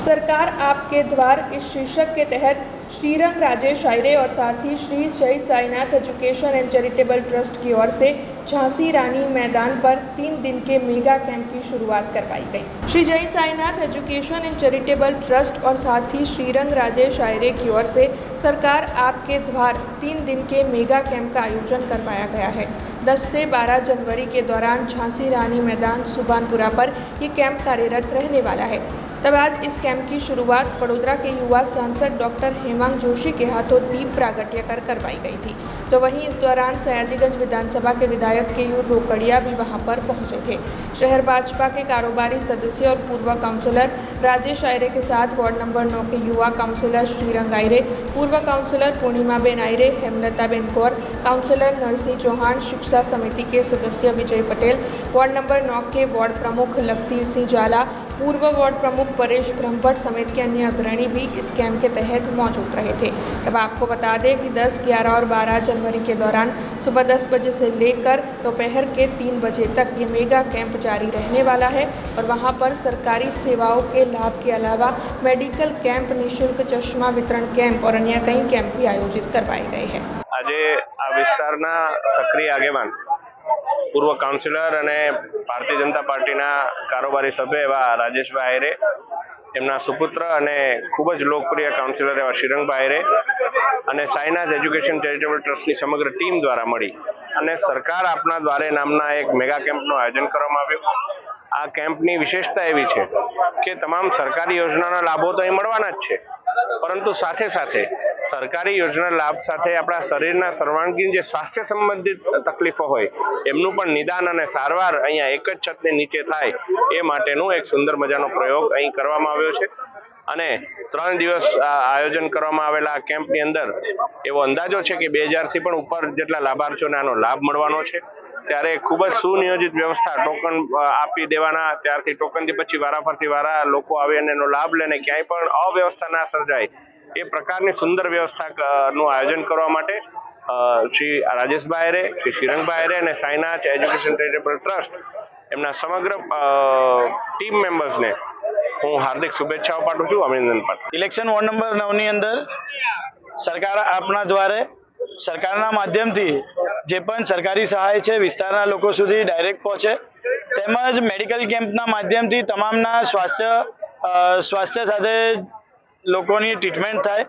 सरकार आपके द्वार इस शीर्षक के तहत श्रीरंग राजेश आयरे और साथ ही श्री जय Sainath education and charitable trust की ओर से झांसी रानी मैदान पर 3 दिन के मेगा कैंप की शुरुआत करवाई गई। श्री जय Sainath education and charitable trust और साथ ही श्रीरंग राजेश आयरे की ओर से सरकार आपके द्वार 3 दिन के मेगा कैंप का आयोजन करवाया गया है। 10 से 12 जनवरी के दौरान झांसी रानी मैदान सुभानपुरा पर ये कैंप कार्यरत रहने वाला है। तब आज इस कैंप की शुरुआत वडोदरा के युवा सांसद डॉक्टर हेमांग जोशी के हाथों दीप प्रागट्य कर करवाई गई थी। तो वहीं इस दौरान सयाजीगंज विधानसभा के विधायक केयूर रोकड़िया भी वहां पर पहुंचे थे। शहर भाजपा के कारोबारी सदस्य और पूर्व काउंसलर राजेश आयरे के साथ वार्ड नंबर 9 के युवा काउंसलर श्रीरंग आयरे, पूर्व काउंसलर पूर्णिमाबेन आयरे, हेमलताबेन कौर, काउंसलर नरसिंह चौहान, शिक्षा समिति के सदस्य विजय पटेल, वार्ड नंबर 9 के वार्ड प्रमुख लखतीर सिंह जाला, पूर्व वार्ड प्रमुख परेश ब्रह्मभट्ट समेत के अन्य अग्रणी भी इस कैंप के तहत मौजूद रहे थे। अब आपको बता दें कि 10, 11 और 12 जनवरी के दौरान सुबह 10 बजे से लेकर दोपहर के 3 बजे तक ये मेगा कैंप जारी रहने वाला है और वहां पर सरकारी सेवाओं के लाभ के अलावा मेडिकल कैंप, निःशुल्क चश्मा वितरण कैंप और अन्य कई कैंप भी आयोजित करवाए गए हैं। आज आ विस्तारना सक्रिय आगेवान पूर्व काउंसिलर અને ભારતીય જનતા પાર્ટીના કારોબારી સભ્ય એવા રાજેશભાઈ આયરે, એમના સુપુત્ર અને ખૂબ જ લોકપ્રિય કાઉન્સિલર એવા શ્રીરંગભાઈ આયરે અને સાઈનાથ એજ્યુકેશન ચેરિટેબલ ટ્રસ્ટની સમગ્ર ટીમ દ્વારા મળી અને સરકાર આપના દ્વારે નામના એક મેગા કેમ્પનું આયોજન કરવામાં આવ્યું। આ કેમ્પની વિશેષતા એવી છે કે તમામ સરકારી યોજનાના લાભો તો અહીં મળવાના જ છે, પરંતુ સાથે સાથે સરકારી યોજના લાભ સાથે આપણા શરીરના સર્વાંગીણ જે સ્વાસ્થ્ય સંબંધિત તકલીફો હોય એમનું પણ નિદાન અને સારવાર અહીંયા એક જ છતની નીચે થાય એ માટેનું એક સુંદર મજાનો પ્રયોગ અહીં કરવામાં આવ્યો છે અને 3 દિવસ આયોજન કરવામાં આવેલા આ કેમ્પની અંદર એવો અંદાજો છે કે 2000 થી પણ ઉપર જેટલા લાભાર્થીઓને આનો લાભ મળવાનો છે। ત્યારે ખૂબ જ સુનિયોજિત વ્યવસ્થા, ટોકન આપી દેવાના, ત્યારથી ટોકનથી પછી વારાફરતી વારા લોકો આવે અને એનો લાભ લઈને ક્યાંય પણ અવ્યવસ્થા ના સર્જાય એ પ્રકારની સુંદર વ્યવસ્થાનું આયોજન કરવા માટે શ્રી રાજેશભાઈ આયરે, શ્રી શ્રીરંગભાઈ આયરે અને સાઈનાથ એજ્યુકેશન ચેરિટેબલ ટ્રસ્ટ એમના સમગ્ર ટીમ મેમ્બર્સને હું હાર્દિક શુભેચ્છાઓ પાઠવું છું, અભિનંદન પાઠવું। ઇલેક્શન વોર્ડ નંબર 9ની અંદર સરકાર આપના દ્વારે સરકારના માધ્યમથી જે પણ સરકારી સહાય છે વિસ્તારના લોકો સુધી ડાયરેક્ટ પહોંચે, તેમજ મેડિકલ કેમ્પના માધ્યમથી તમામના સ્વાસ્થ્ય સાથે લોકોની ટ્રીટમેન્ટ થાય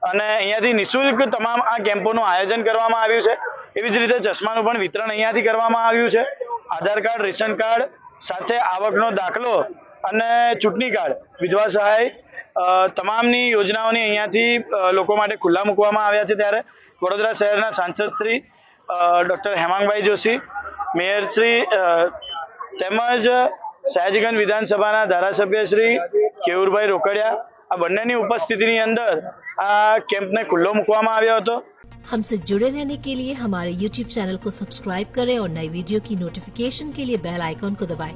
અને અહીંયાથી નિઃશુલ્ક તમામ આ કેમ્પોનું આયોજન કરવામાં આવ્યું છે। એવી જ રીતે ચશ્માનું પણ વિતરણ અહીંયાથી કરવામાં આવ્યું છે। આધાર કાર્ડ, રેશન કાર્ડ સાથે આવકનો દાખલો અને ચૂંટણી કાર્ડ, વિધવા સહાય તમામની યોજનાઓની અહીંયાથી લોકો માટે ખુલ્લા મૂકવામાં આવ્યા છે। ત્યારે વડોદરા શહેરના સાંસદ શ્રી ડૉક્ટર હેમાંગભાઈ જોશી, મેયર શ્રી તેમજ સયાજીગંજ વિધાનસભાના ધારાસભ્ય શ્રી કેયુરભાઈ રોકડિયા આ બંનેની ઉપस्थितिની અંદર આ કેમ્પને ખુલ્લો મૂકવામાં આવ્યો હતો। हमसे जुड़े रहने के लिए हमारे YouTube चैनल को सब्सक्राइब करें और नई वीडियो की नोटिफिकेशन के लिए बेल आइकॉन को दबाएं।